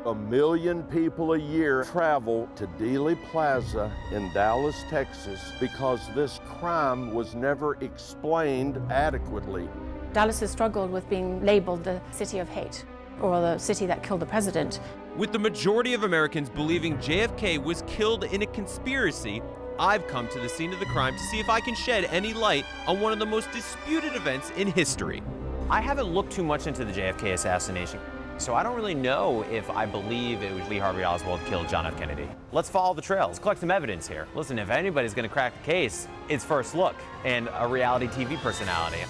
1 million people a year travel to Dealey Plaza in Dallas, Texas, because this crime was never explained adequately. Dallas has struggled with being labeled the city of hate, or the city that killed the president. With the majority of Americans believing JFK was killed in a conspiracy, I've come to the scene of the crime to see if I can shed any light on one of the most disputed events in history. I haven't looked too much into the JFK assassination, so I don't really know if I believe it was Lee Harvey Oswald killed John F. Kennedy. Let's follow the trail. Let's collect some evidence here. Listen, if anybody's gonna crack the case, it's First Look and a reality TV personality.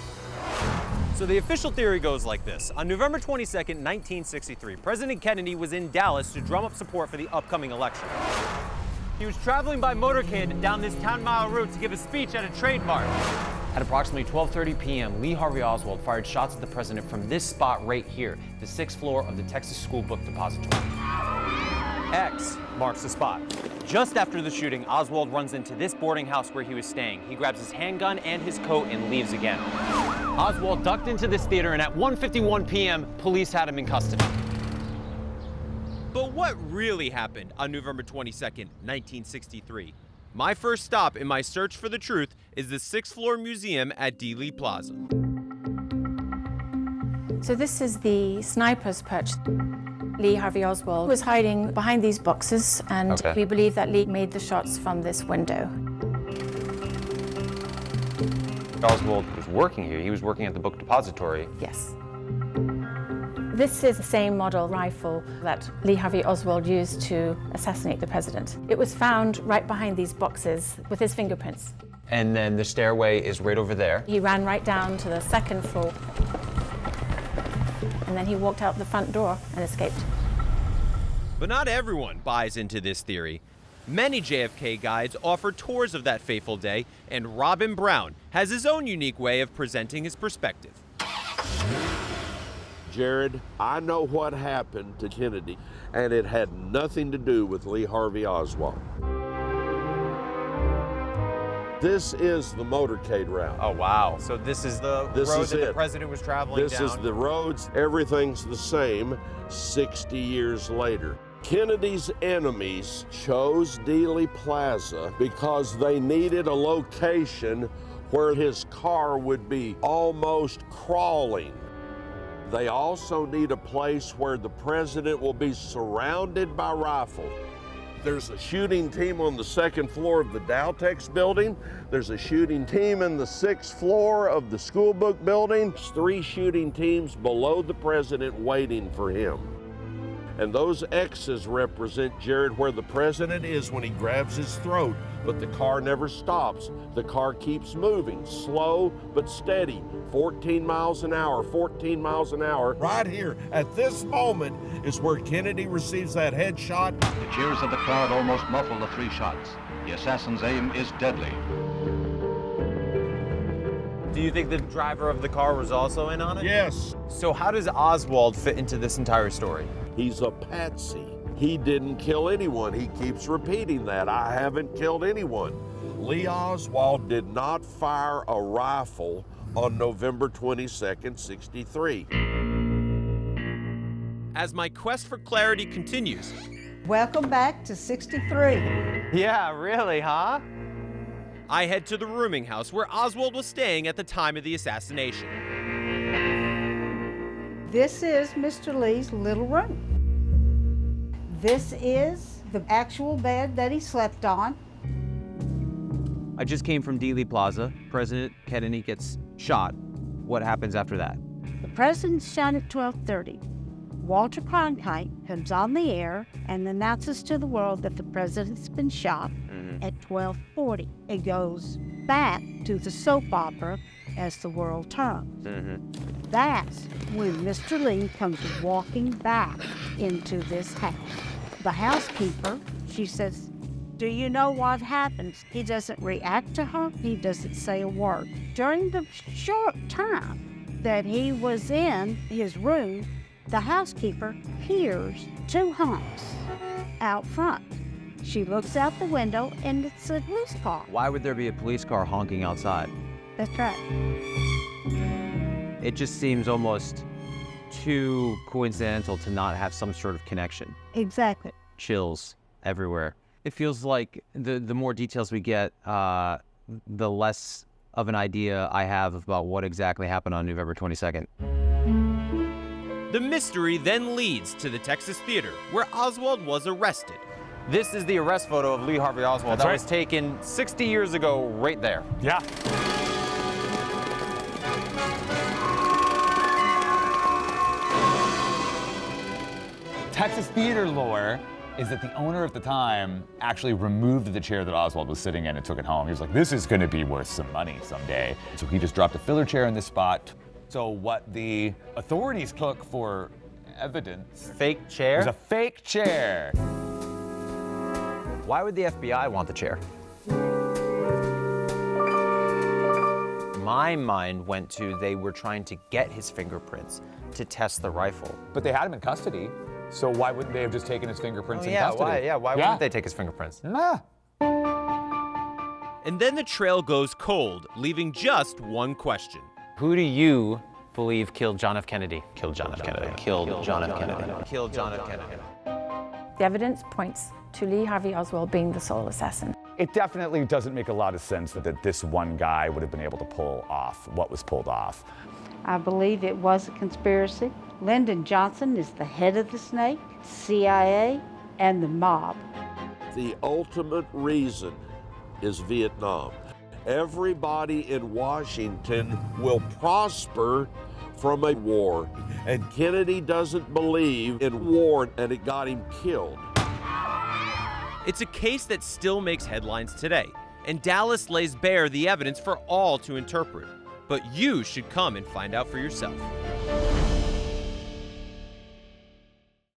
So the official theory goes like this. On November 22nd, 1963, President Kennedy was in Dallas to drum up support for the upcoming election. He was traveling by motorcade down this 10-mile route to give a speech at a trade mart. At approximately 12:30 p.m., Lee Harvey Oswald fired shots at the president from this spot right here, the 6th floor of the Texas School Book Depository. X marks the spot. Just after the shooting, Oswald runs into this boarding house where he was staying. He grabs his handgun and his coat and leaves again. Oswald ducked into this theater, and at 1:51 p.m., police had him in custody. But what really happened on November 22nd, 1963? My first stop in my search for the truth is the 6th floor museum at Dealy Plaza. So this is the sniper's perch. Lee Harvey Oswald was hiding behind these boxes, and we believe that Lee made the shots from this window. Oswald was working here. He was working at the book depository. Yes. This is the same model rifle that Lee Harvey Oswald used to assassinate the president. It was found right behind these boxes with his fingerprints. And then the stairway is right over there. He ran right down to the 2nd floor, and then he walked out the front door and escaped. But not everyone buys into this theory. Many JFK guides offer tours of that fateful day, and Robin Brown has his own unique way of presenting his perspective. Jared, I know what happened to Kennedy, and it had nothing to do with Lee Harvey Oswald. This is the motorcade route. Oh, wow. So this is the road that the president was traveling down? This is the roads. Everything's the same 60 years later. Kennedy's enemies chose Dealy Plaza because they needed a location where his car would be almost crawling. They also need a place where the president will be surrounded by rifles. There's a shooting team on the 2nd floor of the Dowtex building. There's a shooting team in the 6th floor of the school book building. 3 shooting teams below the president waiting for him. And those X's represent, Jared, where the president is when he grabs his throat, but the car never stops. The car keeps moving, slow but steady, 14 miles an hour, 14 miles an hour. Right here, at this moment, is where Kennedy receives that headshot. The cheers of the crowd almost muffle the 3 shots. The assassin's aim is deadly. Do you think the driver of the car was also in on it? Yes. So how does Oswald fit into this entire story? He's a patsy. He didn't kill anyone. He keeps repeating that. I haven't killed anyone. Lee Oswald did not fire a rifle on November 22nd, 63. As my quest for clarity continues, Welcome back to 63. Yeah, really, huh? I head to the rooming house where Oswald was staying at the time of the assassination. This is Mr. Lee's little room. This is the actual bed that he slept on. I just came from Dealy Plaza. President Kennedy gets shot. What happens after that? The president's shot at 12:30. Walter Cronkite comes on the air and announces to the world that the president's been shot at 12:40. It goes back to the soap opera As the World Turns. That's when Mr. Lee comes walking back into this house. The housekeeper, she says, "Do you know what happens?" He doesn't react to her. He doesn't say a word. During the short time that he was in his room, the housekeeper hears 2 honks out front. She looks out the window and it's a police car. Why would there be a police car honking outside? That's right. It just seems almost too coincidental to not have some sort of connection. Exactly. Chills everywhere. It feels like the more details we get, the less of an idea I have about what exactly happened on November 22nd. The mystery then leads to the Texas Theater, where Oswald was arrested. This is the arrest photo of Lee Harvey Oswald. That was taken 60 years ago right there. Yeah. Texas theater lore is that the owner at the time actually removed the chair that Oswald was sitting in and took it home. He was like, this is gonna be worth some money someday. So he just dropped a filler chair in this spot. So what the authorities took for evidence Fake chair? was a fake chair. Why would the FBI want the chair? My mind went to they were trying to get his fingerprints to test the rifle. But they had him in custody, so why wouldn't they have just taken his fingerprints in custody? Why wouldn't they take his fingerprints? Nah. And then the trail goes cold, leaving just one question. Who do you believe killed John F. Kennedy? Killed John F. Kennedy. Killed John F. Kennedy. Killed John F. Kennedy. The evidence points to Lee Harvey Oswald being the sole assassin. It definitely doesn't make a lot of sense that this one guy would have been able to pull off what was pulled off. I believe it was a conspiracy. Lyndon Johnson is the head of the snake, CIA, and the mob. The ultimate reason is Vietnam. Everybody in Washington will prosper from a war, and Kennedy doesn't believe in war, and it got him killed. It's a case that still makes headlines today, and Dallas lays bare the evidence for all to interpret. But you should come and find out for yourself.